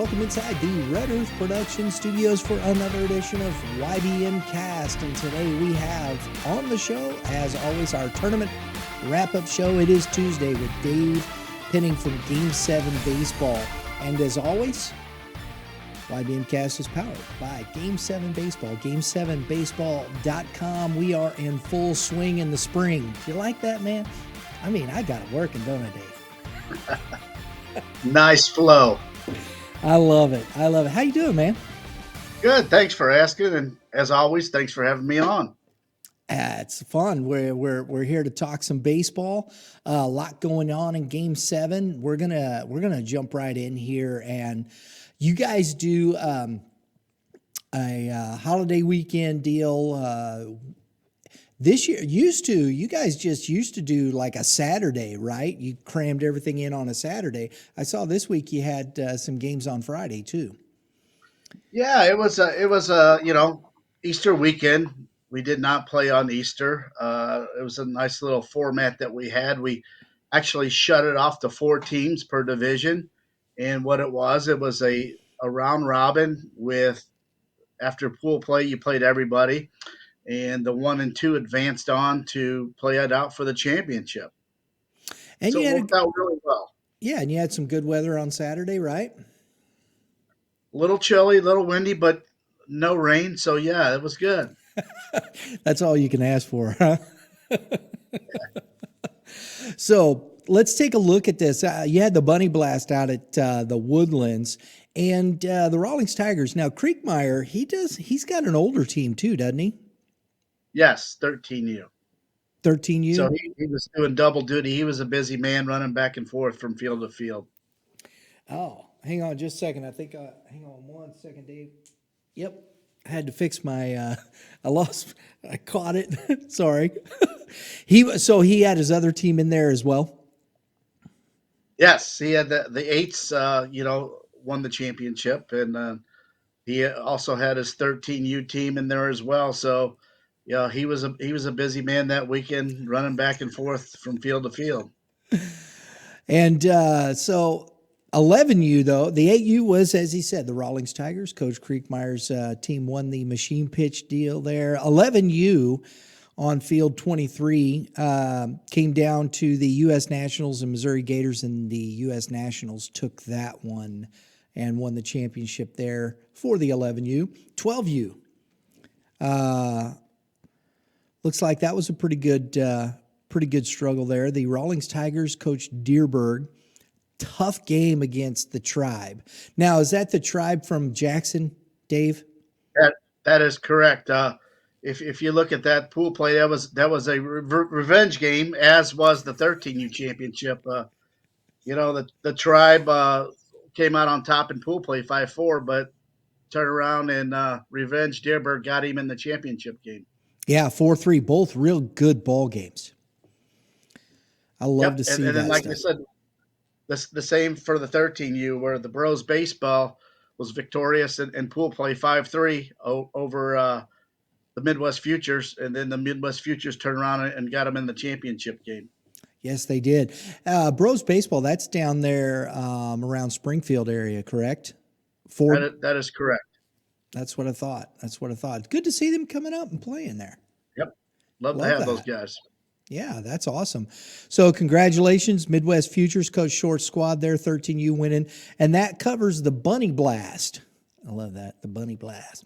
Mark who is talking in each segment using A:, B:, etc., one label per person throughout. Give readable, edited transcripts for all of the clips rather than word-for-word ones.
A: welcome inside the Red Earth Production Studios for another edition of YBMcast. And today we have on the show, as always, our tournament wrap-up show. It is Tuesday with Dave Penning from Game 7 Baseball. And as always, YBMcast is powered by Game 7 Baseball, game7baseball.com. We are in full swing in the spring. Do you like that, man? I mean, I got it working, don't I, Dave?
B: Nice flow.
A: I love it. I love it. How you doing, man?
B: Good. Thanks for asking, and as always, thanks for having me on.
A: It's fun. We're here to talk some baseball. A lot going on in Game 7. We're gonna jump right in here, and you guys do a holiday weekend deal. This year, you guys just used to do like a Saturday, right? You crammed everything in on a Saturday. I saw this week you had some games on Friday too.
B: Yeah, it was Easter weekend. We did not play on Easter. It was a nice little format that we had. We actually shut it off to 4 teams per division, and what it was a round robin with after pool play you played everybody, and the 1 and 2 advanced on to play it out for the championship.
A: And
B: So
A: you
B: it
A: had
B: worked out really well.
A: and you had some good weather on Saturday, right?
B: A little chilly, a little windy, but no rain. So yeah, it was good.
A: That's all you can ask for, huh? So let's take a look at this. You had the Bunny Blast out at the Woodlands and the Rawlings Tigers. Now, Creekmeyer, he's got an older team too, doesn't he?
B: Yes, 13U.
A: 13U?
B: So he was doing double duty. He was a busy man running back and forth from field to field.
A: Oh, hang on just a second. I think, hang on 1 second, Dave. Yep. I had to fix my, I caught it. Sorry. So he had his other team in there as well.
B: Yes, he had the eights. Won the championship, and he also had his 13U team in there as well. So, yeah, he was a busy man that weekend, running back and forth from field to field.
A: And so 11U, though, the 8U was, as he said, the Rawlings Tigers. Coach Creekmeyer's team won the machine pitch deal there. 11U on field 23 came down to the U.S. Nationals and Missouri Gators, and the U.S. Nationals took that one and won the championship there for the 11U. 12U. Looks like that was a pretty good struggle there. The Rawlings Tigers coach Dearberg. Tough game against the Tribe. Now, is that the Tribe from Jackson, Dave?
B: That is correct. If you look at that pool play, that was a revenge game, as was the 13U championship. The Tribe came out on top in pool play 5-4, but turned around and revenge Dearberg got him in the championship game.
A: Yeah, 4-3, both real good ball games. I love to see
B: and then,
A: that
B: like
A: stuff.
B: I said, the same for the 13U, where the Bros baseball was victorious in pool play 5-3 over the Midwest Futures, and then the Midwest Futures turned around and got them in the championship game.
A: Yes, they did. Bros baseball, that's down there around Springfield area, correct?
B: That is correct.
A: That's what I thought. It's good to see them coming up and playing there.
B: Yep. Love to have those guys.
A: Yeah, that's awesome. So congratulations, Midwest Futures, Coach Short squad there, 13U winning. And that covers the Bunny Blast. I love that, the Bunny Blast.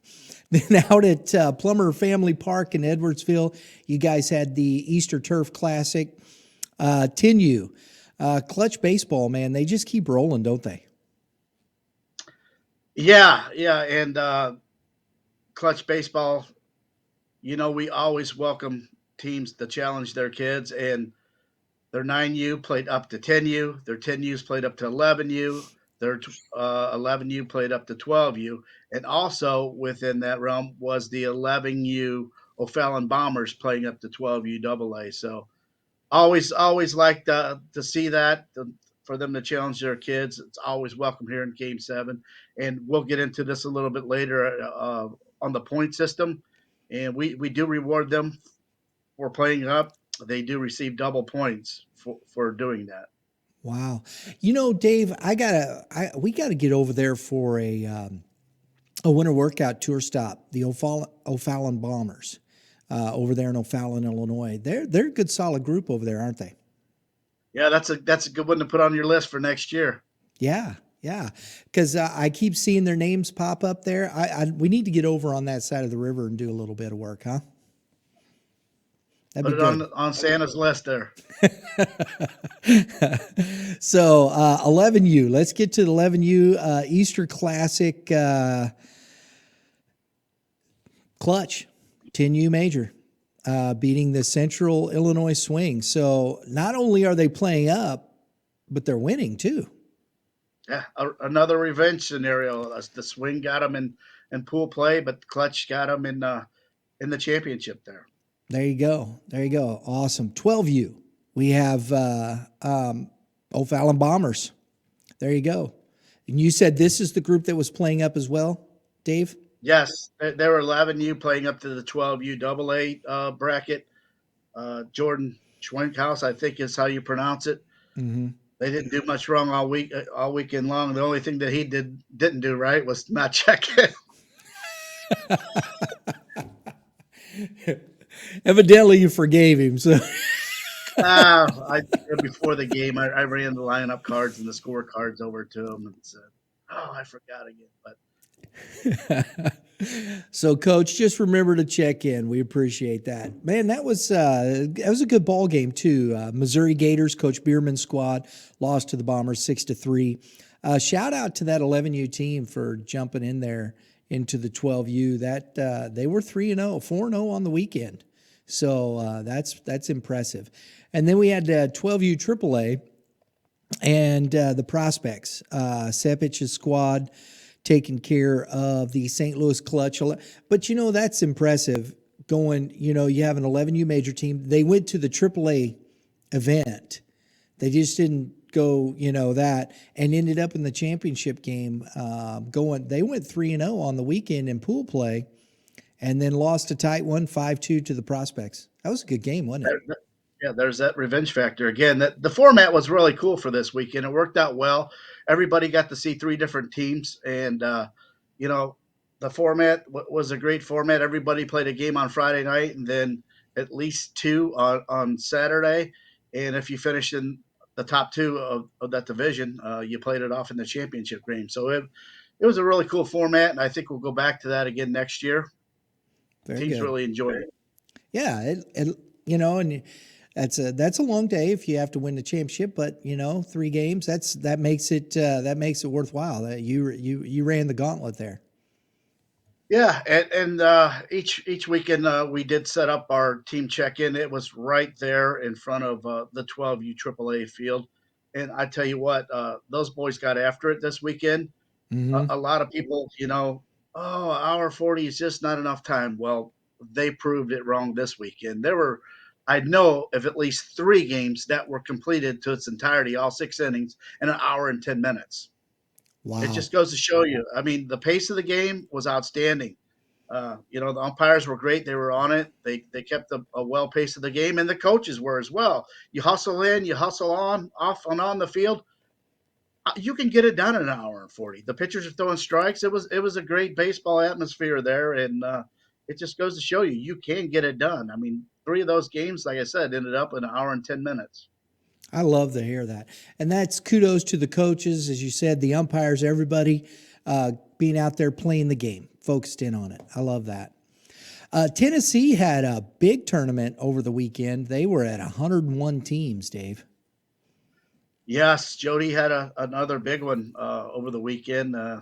A: Then out at Plummer Family Park in Edwardsville, you guys had the Easter Turf Classic. 10U. Clutch baseball, man, they just keep rolling, don't they?
B: Yeah, and clutch baseball, we always welcome teams to challenge their kids, and their 9U played up to 10U, their 10Us played up to 11U, their 11U played up to 12U, and also within that realm was the 11U O'Fallon Bombers playing up to 12U AA. So always like to see that. For them to challenge their kids, it's always welcome here in Game 7. And we'll get into this a little bit later on the point system. And we do reward them for playing up. They do receive double points for doing that.
A: Wow. You know, Dave, we gotta get over there for a winter workout tour stop. The O'Fallon Bombers, over there in O'Fallon, Illinois. They're a good solid group over there, aren't they?
B: Yeah, that's a good one to put on your list for next year.
A: Yeah, yeah. Because I keep seeing their names pop up there. We need to get over on that side of the river and do a little bit of work, huh? That'd
B: Put
A: be
B: it
A: good.
B: on Santa's list there.
A: So 11U. Let's get to the 11U Easter Classic clutch 10U major. Beating the Central Illinois Swing. So not only are they playing up, but they're winning too.
B: Yeah, another revenge scenario. The Swing got them in pool play, but the Clutch got them in the championship there.
A: There you go. There you go. Awesome. 12U. We have O'Fallon Bombers. There you go. And you said this is the group that was playing up as well, Dave?
B: Yes, they were 11U playing up to the 12U double A bracket. Jordan Schwenkhaus, I think is how you pronounce it.
A: Mm-hmm.
B: They didn't do much wrong all weekend long. The only thing that he didn't do right was not check in.
A: Evidently, you forgave him. So
B: Before the game, I ran the lineup cards and the score cards over to him and said, "Oh, I forgot again." But
A: so, Coach, just remember to check in. We appreciate that, man. That was a good ball game too. Missouri Gators, Coach Bierman's squad lost to the Bombers 6-3. Shout out to that 11U team for jumping in there into the 12U. That they were 3-0, 4-0 on the weekend. So that's impressive. And then we had 12U AAA and the prospects. Sepich's squad taking care of the St. Louis Clutch. But, you know, that's impressive going, you know, you have an 11U major team. They went to the AAA event. They just didn't go, you know, that and ended up in the championship game they went 3-0 on the weekend in pool play and then lost a tight one 5-2 to the prospects. That was a good game, wasn't it?
B: yeah, there's that revenge factor again. That the format was really cool for this weekend. It worked out well. Everybody got to see three different teams, and you know, the format was a great format. Everybody played a game on Friday night, and then at least two on Saturday. And if you finished in the top two of that division, you played it off in the championship game. So it was a really cool format, and I think we'll go back to that again next year.
A: Very
B: Teams
A: good.
B: really enjoyed it.
A: Yeah, you know, and that's a long day if you have to win the championship, but you know, 3 games that makes it worthwhile. That you ran the gauntlet there.
B: Yeah, and each weekend we did set up our team check-in. It was right there in front of the 12U AAA field, and I tell you what, those boys got after it this weekend.
A: Mm-hmm.
B: A lot of people, you know, oh, hour 40 is just not enough time. Well, they proved it wrong this weekend. I know of at least 3 games that were completed to its entirety, all 6 innings, in an hour and 10 minutes. It
A: Wow.
B: just goes to show you. I mean, the pace of the game was outstanding. You know, the umpires were great. They were on it. They kept a well pace of the game, and the coaches were as well. You hustle in, you hustle on, off and on the field. You can get it done in an hour and 40. The pitchers are throwing strikes. It was a great baseball atmosphere there, and it just goes to show you can get it done. I mean, 3 of those games, like I said, ended up in an hour and 10 minutes.
A: I love to hear that. And that's kudos to the coaches, as you said, the umpires, everybody being out there playing the game, focused in on it. I love that. Tennessee had a big tournament over the weekend. They were at 101 teams, Dave.
B: Yes, Jody had another big one over the weekend. Uh,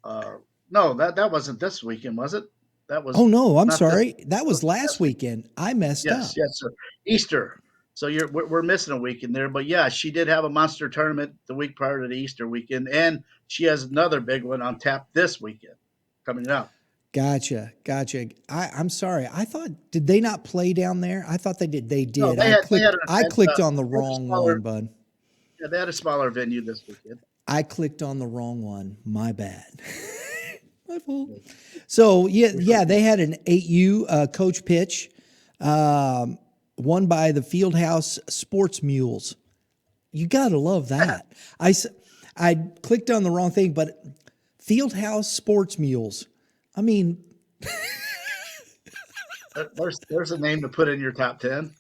B: uh, no, that wasn't this weekend, was it? That
A: Oh,
B: was
A: no, I'm
B: not this.
A: sorry. That
B: That was
A: was last
B: last week.
A: weekend. I messed
B: Yes,
A: up.
B: yes, sir. Easter. So we're missing a week in there, but yeah, she did have a monster tournament the week prior to the Easter weekend, and she has another big one on tap this weekend coming up.
A: Gotcha. I'm sorry. I thought, did they not play down there? I thought they did. They
B: No,
A: did.
B: they had an
A: I
B: event.
A: clicked on the
B: They had a
A: wrong
B: smaller,
A: one, bud.
B: yeah, they had a smaller venue this weekend.
A: I clicked on the wrong one. My bad. My fault. So yeah, they had an 8U coach pitch, won by the Fieldhouse Sports Mules. You got to love that. I clicked on the wrong thing, but Fieldhouse Sports Mules. I mean,
B: There's a name to put in your top 10.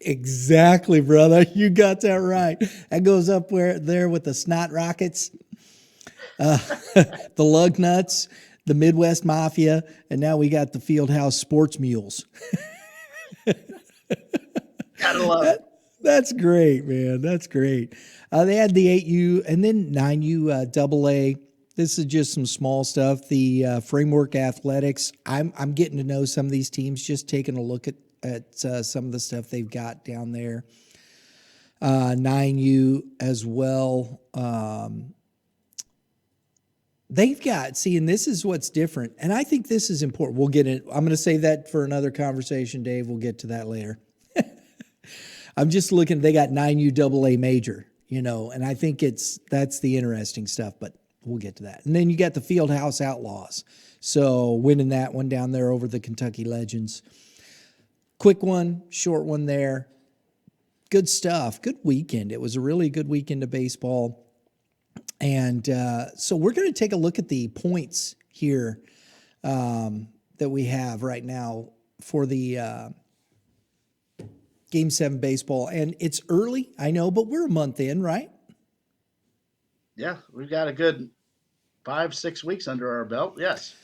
A: exactly, brother. You got that right. That goes up where there with the Snot Rockets, the Lug Nuts, the Midwest Mafia, and now we got the Fieldhouse Sports Mules.
B: Gotta love it.
A: That's great, man. That's great. They had the 8U and then 9U double A. This is just some small stuff. The Framework Athletics. I'm getting to know some of these teams, just taking a look at some of the stuff they've got down there. 9U as well. They've got, see, and this is what's different. And I think this is important. We'll get it. I'm going to save that for another conversation, Dave. We'll get to that later. I'm just looking, they got 9U double A major, and I think that's the interesting stuff, but we'll get to that. And then you got the Fieldhouse Outlaws. So winning that one down there over the Kentucky Legends. Quick one, short one there. Good stuff. Good weekend. It was a really good weekend of baseball. And so we're going to take a look at the points here that we have right now for the Game 7 baseball. And it's early, I know, but we're a month in, right?
B: Yeah, we've got a good 5-6 weeks under our belt. Yes.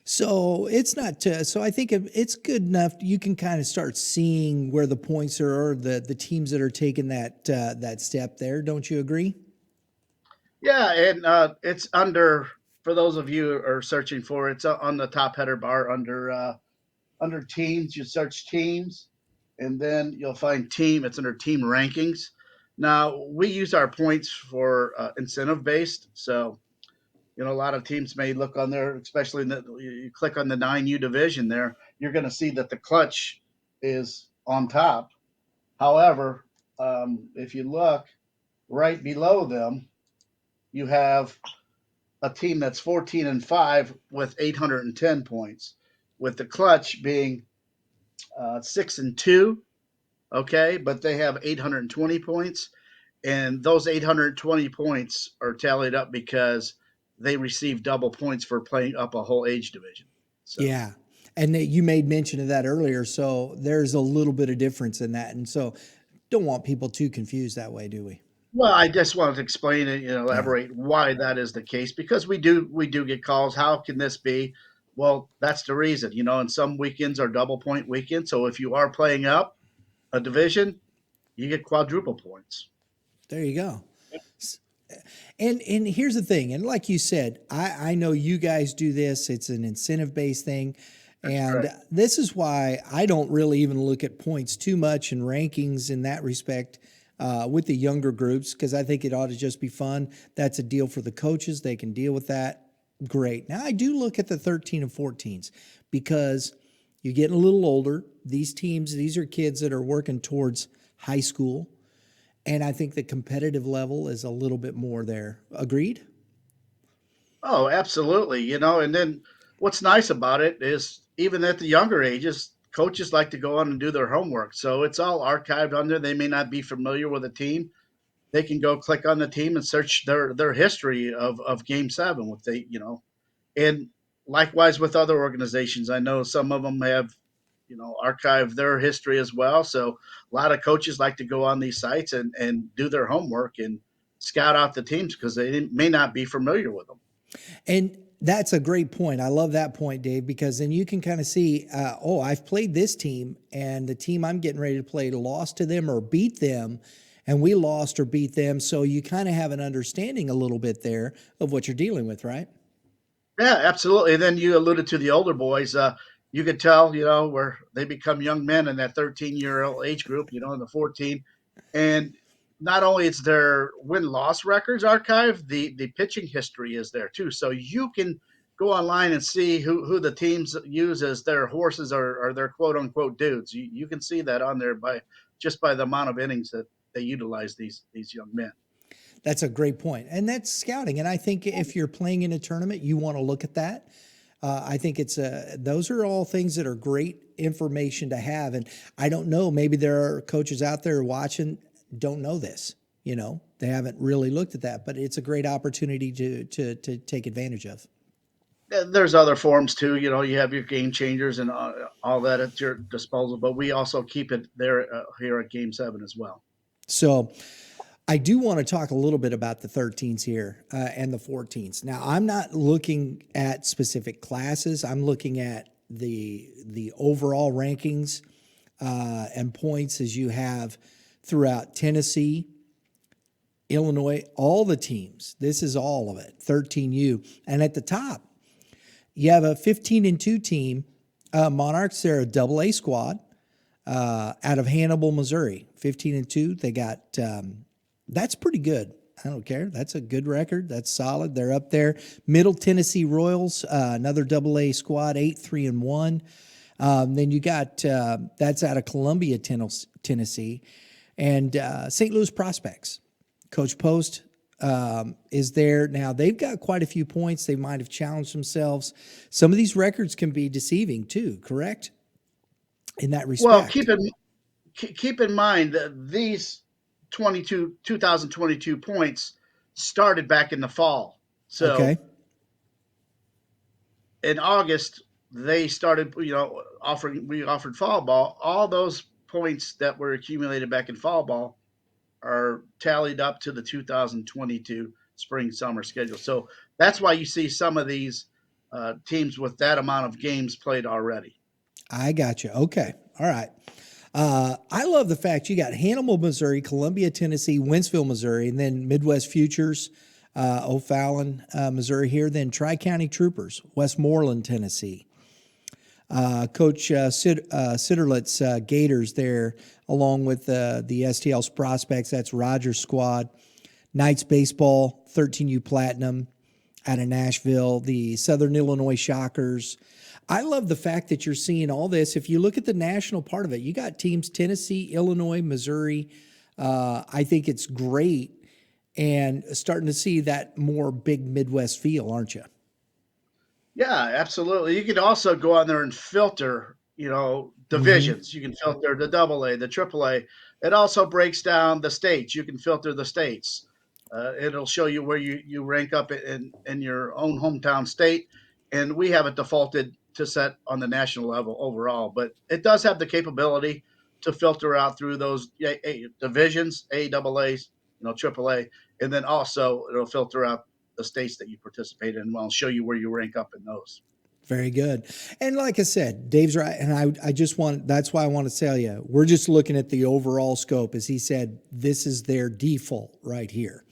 A: So it's not, so I think it's good enough. You can kind of start seeing where the points are, or the teams that are taking that step there. Don't you agree?
B: Yeah, and it's under, for those of you who are searching for it, it's on the top header bar under teams. You search teams, and then you'll find team. It's under team rankings. Now we use our points for incentive based. So a lot of teams may look on there, especially you click on the 9U division there. You're going to see that the clutch is on top. However, if you look right below them, you have a team that's 14-5 with 810 points, with the clutch being 6-2. Okay, but they have 820 points, and those 820 points are tallied up because they receive double points for playing up a whole age division. So
A: Yeah. And you made mention of that earlier. So there's a little bit of difference in that. And so don't want people too confused that way, do we?
B: well, I just wanted to explain and
A: Yeah.
B: elaborate why that is the case, because we do get calls. How can this be? Well, that's the reason. And some weekends are double point weekends. So if you are playing up a division, you get quadruple points.
A: There you go. And here's the thing, and like you said, I know you guys do this. It's an incentive based thing,
B: That's
A: and
B: correct.
A: this is why I don't really even look at points too much and rankings in that respect with the younger groups, because I think it ought to just be fun. That's a deal for the coaches; they can deal with that. Great. Now I do look at the 13 and 14s because you're getting a little older. These teams, these are kids that are working towards high school. And I think the competitive level is a little bit more there. Agreed?
B: Oh, absolutely. And then what's nice about it is even at the younger ages, coaches like to go on and do their homework. So it's all archived on there. They may not be familiar with a team. They can go click on the team and search their history of Game 7 with and likewise with other organizations. I know some of them have archived their history as well. So a lot of coaches like to go on these sites and do their homework and scout out the teams because they may not be familiar with them.
A: And that's a great point. I love that point, Dave, because then you can kind of see, oh, I've played this team, and the team I'm getting ready to play lost to them or beat them, and we lost or beat them. So you kind of have an understanding a little bit there of what you're dealing with, right?
B: Yeah, absolutely. And then you alluded to the older boys. You could tell, where they become young men in that 13-year-old age group, in the 14. And not only is their win-loss records archived, the pitching history is there too. So you can go online and see who the teams use as their horses or their quote-unquote dudes. You can see that on there by the amount of innings that they utilize these young men.
A: That's a great point. And that's scouting. And I think if you're playing in a tournament, you want to look at that. I think those are all things that are great information to have. And I don't know, maybe there are coaches out there watching don't know this. They haven't really looked at that, but it's a great opportunity to take advantage of.
B: There's other forms too. You have your game changers and all that at your disposal, but we also keep it there here at Game 7 as well.
A: So I do want to talk a little bit about the 13s here and the 14s. Now, I'm not looking at specific classes. I'm looking at the overall rankings and points as you have throughout Tennessee, Illinois, all the teams. This is all of it, 13U. And at the top, you have a 15-2 team, Monarchs. They're a AA squad out of Hannibal, Missouri. 15-2. They got that's pretty good. I don't care. That's a good record. That's solid. They're up there. Middle Tennessee Royals, another AA squad, 8-3-1. Then you got that's out of Columbia, Tennessee, and St. Louis Prospects. Coach Post is there now. They've got quite a few points. They might have challenged themselves. Some of these records can be deceiving too. Correct? In that respect.
B: Well, keep in mind that these 2022 points started back in the fall. So
A: okay.
B: In August they started, we offered fall ball. All those points that were accumulated back in fall ball are tallied up to the 2022 spring summer schedule. So that's why you see some of these teams with that amount of games played already.
A: I got you. Okay. All right. I love the fact you got Hannibal, Missouri, Columbia, Tennessee, Wentzville, Missouri, and then Midwest Futures, O'Fallon, Missouri here. Then Tri-County Troopers, Westmoreland, Tennessee. Coach Sitterlet's Gators there, along with the STL's Prospects. That's Rogers' squad. Knights Baseball, 13U Platinum out of Nashville. The Southern Illinois Shockers. I love the fact that you're seeing all this. If you look at the national part of it, you got teams Tennessee, Illinois, Missouri. I think it's great and starting to see that more big Midwest feel, aren't you?
B: Yeah, absolutely. You could also go on there and filter,
A: Mm-hmm.
B: divisions. You can filter the AA, the AAA. It also breaks down the states. You can filter the states. It'll show you where you rank up in your own hometown state. And we have it defaulted to set on the national level overall. But it does have the capability to filter out through those divisions, AAAs, AAA, and then also it'll filter out the states that you participate in. Well, show you where you rank up in those.
A: Very good. And like I said, Dave's right. And I just want, that's why I want to tell you, we're just looking at the overall scope. As he said, this is their default right here.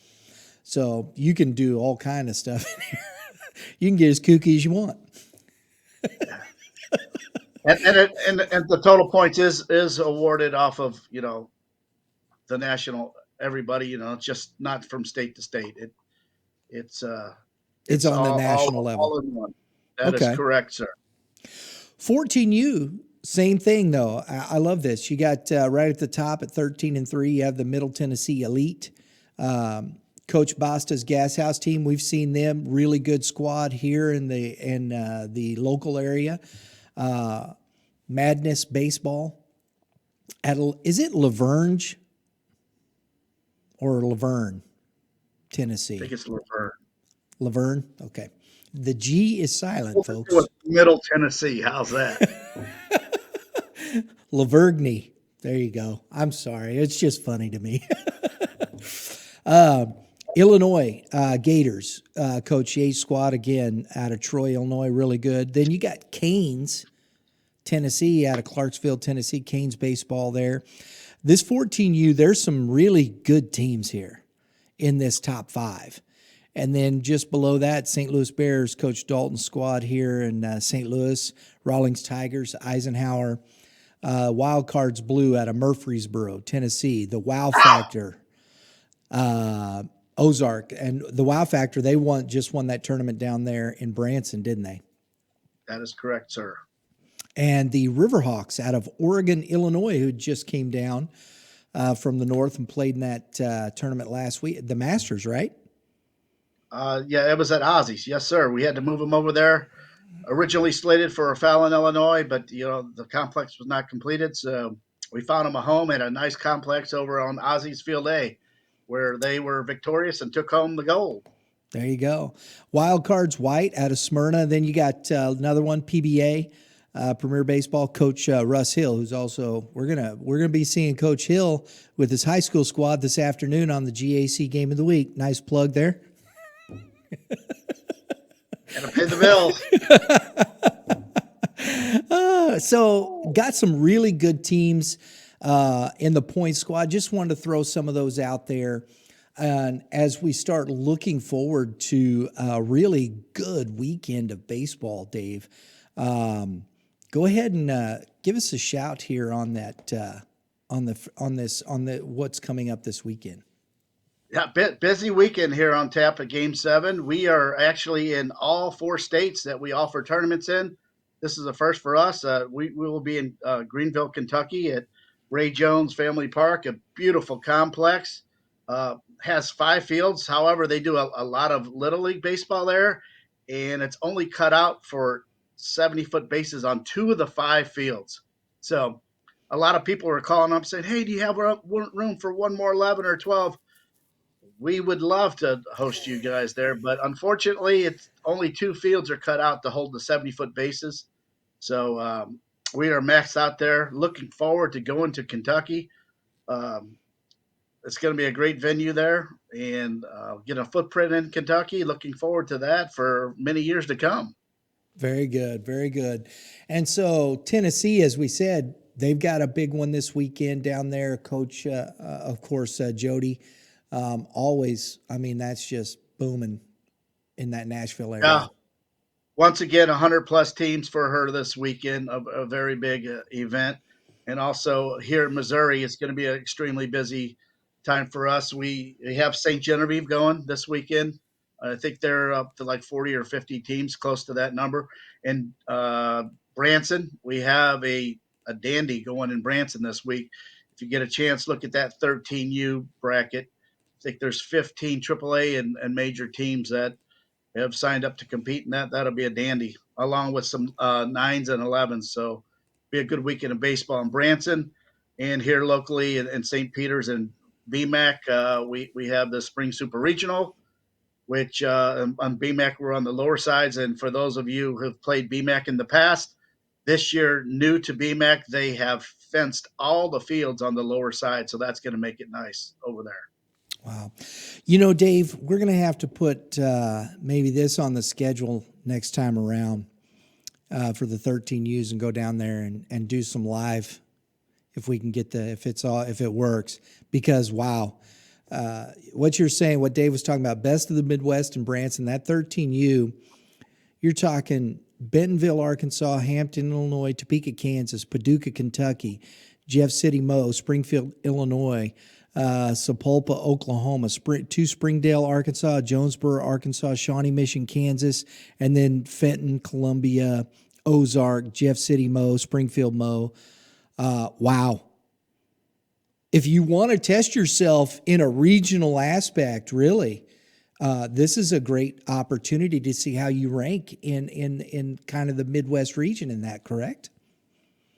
A: So you can do all kind of stuff in here. You can get as kooky as you want.
B: And the total points is awarded off of the national everybody. It's just not from state to state. It's
A: It's
B: it's
A: on the
B: all
A: national level.
B: all in one. That is
A: Okay.
B: correct, sir.
A: 14U, same thing though. I love this. You got right at the top at 13-3, you have the Middle Tennessee Elite. Coach Basta's Gas House team, we've seen them, really good squad here in the local area. Madness Baseball. Is it Laverne or Laverne, Tennessee?
B: I think it's Laverne.
A: Laverne? Okay. The G is silent, folks.
B: Middle Tennessee. How's that?
A: Lavergne. There you go. I'm sorry. It's just funny to me. Illinois Gators, Coach Yates squad again out of Troy, Illinois, really good. Then you got Canes, Tennessee, out of Clarksville, Tennessee. Canes baseball there. This 14U, there's some really good teams here in this top five. And then just below that, St. Louis Bears, Coach Dalton's squad here in St. Louis. Rawlings Tigers, Eisenhower. Wildcards Blue out of Murfreesboro, Tennessee. The Wow Factor, Ozark. And the Wow Factor, they won that tournament down there in Branson, didn't they?
B: That is correct, sir.
A: And the Riverhawks out of Oregon, Illinois, who just came down from the north and played in that tournament last week. The Masters, right?
B: Yeah, it was at Ozzy's. Yes, sir. We had to move him over there. Originally slated for O'Fallon, Illinois, but the complex was not completed, so we found him a home at a nice complex over on Ozzy's Field A, where they were victorious and took home the gold.
A: There you go. Wild cards White out of Smyrna. Then you got another one, PBA, Premier Baseball coach Russ Hill, who's also we're gonna be seeing Coach Hill with his high school squad this afternoon on the GAC Game of the Week. Nice plug there.
B: Got to pay the bills.
A: So got some really good teams in the point squad. Just wanted to throw some of those out there. And as we start looking forward to a really good weekend of baseball, Dave, go ahead and give us a shout here on that on the what's coming up this weekend.
B: Yeah, busy weekend here on tap at Game 7. We are actually in all 4 states that we offer tournaments in. This is a first for us. We will be in Greenville, Kentucky at Ray Jones Family Park, a beautiful complex. Has 5 fields. However, they do a lot of Little League baseball there, and it's only cut out for 70-foot bases on 2 of the 5 fields. So a lot of people are calling up saying, hey, do you have room for one more 11 or 12? We would love to host you guys there, but unfortunately, it's only 2 fields are cut out to hold the 70-foot bases. So we are maxed out there. Looking forward to going to Kentucky. Um, it's going to be a great venue there, and get a footprint in Kentucky. Looking forward to that for many years to come.
A: Very good, very good. And so Tennessee, as we said, they've got a big one this weekend down there. Coach, of course, Jody. Always, I mean, that's just booming in that Nashville
B: Yeah,
A: area.
B: once again, 100 plus teams for her this weekend, a very big event. And also here in Missouri, it's going to be an extremely busy time for us. We have St. Genevieve going this weekend. I think they're up to like 40 or 50 teams, close to that number. And Branson, we have a dandy going in Branson this week. If you get a chance, look at that 13U bracket. I think there's 15 AAA and major teams that have signed up to compete in that. That'll be a dandy, along with some 9s and 11s. So be a good weekend of baseball in Branson, and here locally in St. Peter's and BMAC. We have the Spring Super Regional, which on BMAC we're on the lower sides. And for those of you who have played BMAC in the past, this year new to BMAC, they have fenced all the fields on the lower side, so that's going to make it nice over there.
A: Wow. You know, Dave, we're going to have to put maybe this on the schedule next time around for the 13Us and go down there and do some live if we can get if it works. Because, wow, what you're saying, what Dave was talking about, best of the Midwest and Branson, that 13U, you're talking Bentonville, Arkansas, Hampton, Illinois, Topeka, Kansas, Paducah, Kentucky, Jeff City, Mo, Springfield, Illinois, Sapulpa, Oklahoma, Springdale, Arkansas, Jonesboro, Arkansas, Shawnee Mission, Kansas, and then Fenton, Columbia, Ozark, Jeff City, Mo, Springfield, Mo. Wow. If you want to test yourself in a regional aspect, really, this is a great opportunity to see how you rank in kind of the Midwest region in that, correct?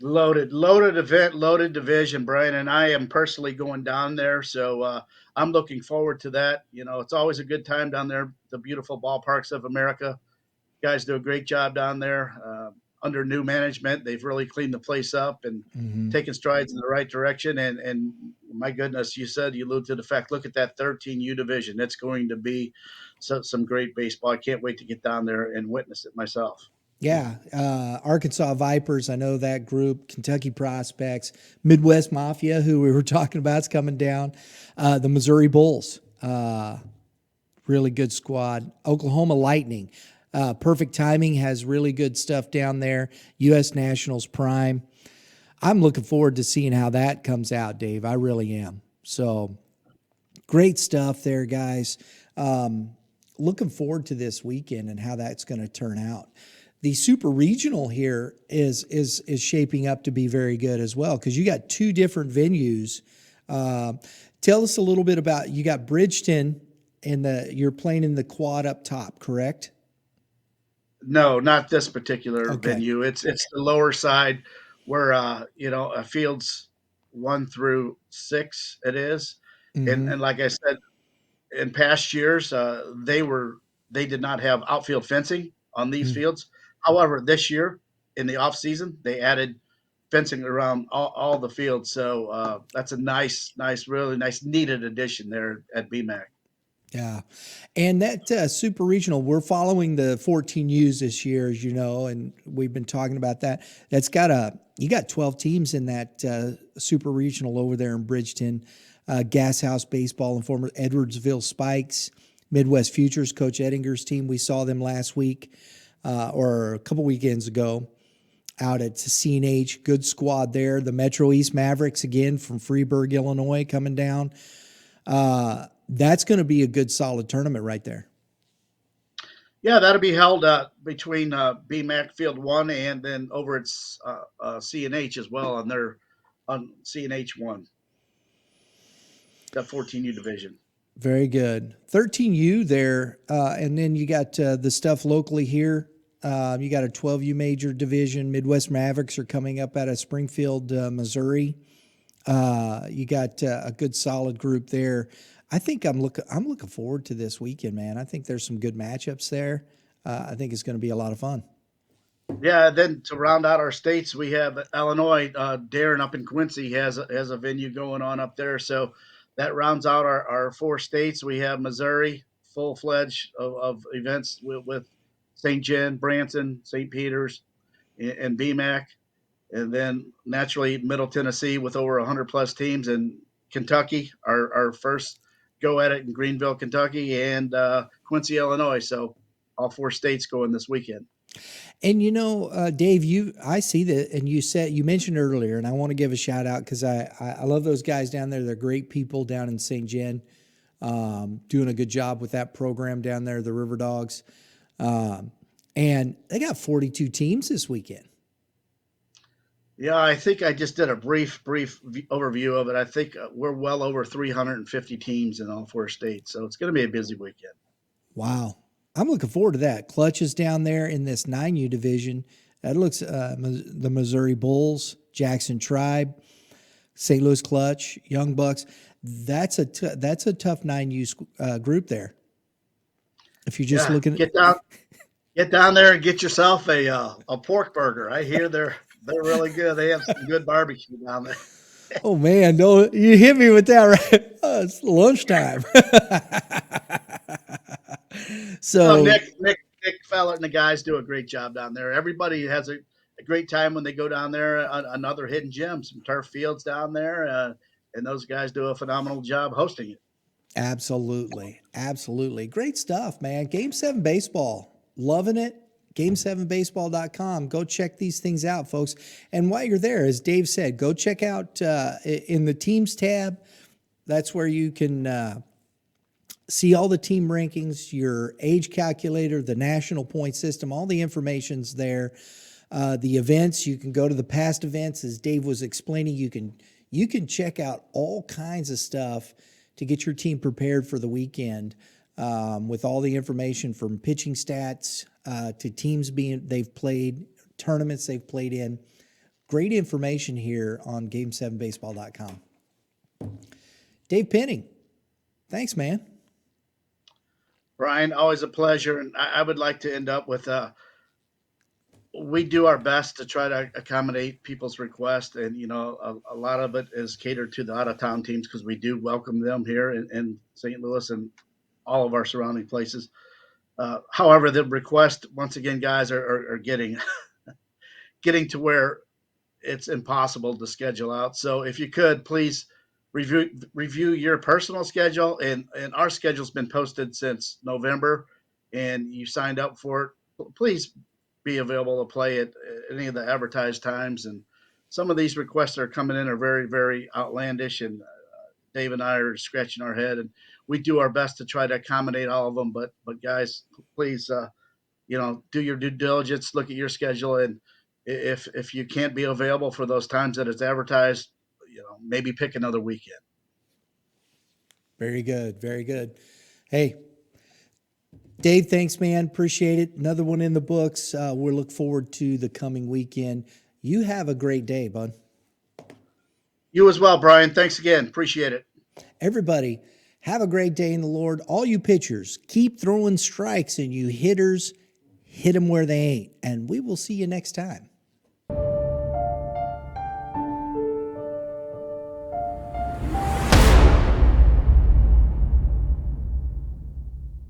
B: Loaded event, loaded division, Brian, and I am personally going down there, so I'm looking forward to that. You know, it's always a good time down there. The beautiful ballparks of America, guys do a great job down there. Under new management, they've really cleaned the place up and
A: Mm-hmm.
B: taken strides in the right direction. And my goodness, you alluded to the fact. Look at that 13U division. It's going to be some great baseball. I can't wait to get down there and witness it myself.
A: Yeah, Arkansas Vipers, I know that group. Kentucky Prospects, Midwest Mafia, who we were talking about, is coming down. The Missouri Bulls, really good squad. Oklahoma Lightning, perfect timing, has really good stuff down there. U.S. Nationals Prime. I'm looking forward to seeing how that comes out, Dave. I really am. So great stuff there, guys. Looking forward to this weekend and how that's going to turn out. The super regional here is shaping up to be very good as well because you got 2 different venues. Tell us a little bit about, you got Bridgeton and you're playing in the quad up top, correct?
B: No, not this particular
A: Okay.
B: venue. It's the lower side where fields 1 through 6 it is. And like I said, in past years, they did not have outfield fencing on these fields. However, this year in the off season, they added fencing around all the fields. So that's a really nice, needed addition there at BMAC.
A: Yeah. And that super regional, we're following the 14Us this year, as you know, and we've been talking about that. You got 12 teams in that super regional over there in Bridgeton. Gas House Baseball and former Edwardsville Spikes, Midwest Futures, Coach Ettinger's team. We saw them last week or a couple weekends ago out at CNH. Good squad there. The Metro East Mavericks, again, from Freeburg, Illinois, coming down. That's going to be a good, solid tournament right there.
B: Yeah, that'll be held between BMAC Field 1 and then over at CNH as well on CNH 1, that 14U division.
A: Very good. 13U there. And then you got the stuff locally here. You got a 12U major division. Midwest Mavericks are coming up out of Springfield, Missouri. You got a good solid group there. I think I'm looking forward to this weekend, man. I think there's some good matchups there. I think it's going to be a lot of fun.
B: Yeah, then to round out our states, we have Illinois. Darren up in Quincy has a venue going on up there, so that rounds out our 4 states. We have Missouri, full fledged of events with St. John, Branson, St. Peter's, and BMAC, and then naturally Middle Tennessee with over 100 plus teams, and Kentucky, our first go at it in Greenville, Kentucky, and Quincy, Illinois. So all 4 states going this weekend.
A: And Dave, I see that, and you mentioned earlier, and I want to give a shout out because I love those guys down there. They're great people down in St. John, doing a good job with that program down there, the River Dogs, and they got 42 teams this weekend.
B: Yeah, I think I just did a brief overview of it. I think we're well over 350 teams in all 4 states, so it's going to be a busy weekend.
A: Wow. I'm looking forward to that. Clutch is down there in this 9U division. That looks the Missouri Bulls, Jackson Tribe, St. Louis Clutch, Young Bucks. That's a tough 9U group there. If you're just looking,
B: get down there and get yourself a pork burger. I hear they're really good. They have some good barbecue down there.
A: Oh man, no, you hit me with that, right? Oh, it's lunchtime. So
B: Nick Feller and the guys do a great job down there. Everybody has a great time when they go down there. Another hidden gem, some turf fields down there, and those guys do a phenomenal job hosting it.
A: Absolutely. Great stuff, man. Game 7 Baseball. Loving it. Game7baseball.com. Go check these things out, folks. And while you're there, as Dave said, go check out in the teams tab. That's where you can see all the team rankings, your age calculator, the national point system, all the information's there. The events, you can go to the past events. As Dave was explaining, you can check out all kinds of stuff to get your team prepared for the weekend with all the information from pitching stats to teams they've played, tournaments they've played in. Great information here on Game7baseball.com. Dave Penning, thanks, man.
B: Brian, always a pleasure. And I would like to end up with we do our best to try to accommodate people's requests. And, a lot of it is catered to the out of town teams because we do welcome them here in St. Louis and all of our surrounding places. However, the request, once again, guys, are getting to where it's impossible to schedule out. So if you could, please review your personal schedule, and our schedule's been posted since November, and you signed up for it. Please be available to play at any of the advertised times. And some of these requests that are coming in are very, very outlandish, and Dave and I are scratching our head, and we do our best to try to accommodate all of them. But guys, please, do your due diligence, look at your schedule, and if you can't be available for those times that it's advertised, maybe pick another weekend.
A: Very good. Very good. Hey, Dave, thanks, man. Appreciate it. Another one in the books. We'll look forward to the coming weekend. You have a great day, bud.
B: You as well, Brian. Thanks again. Appreciate it.
A: Everybody, have a great day in the Lord. All you pitchers, keep throwing strikes, and you hitters, hit them where they ain't. And we will see you next time.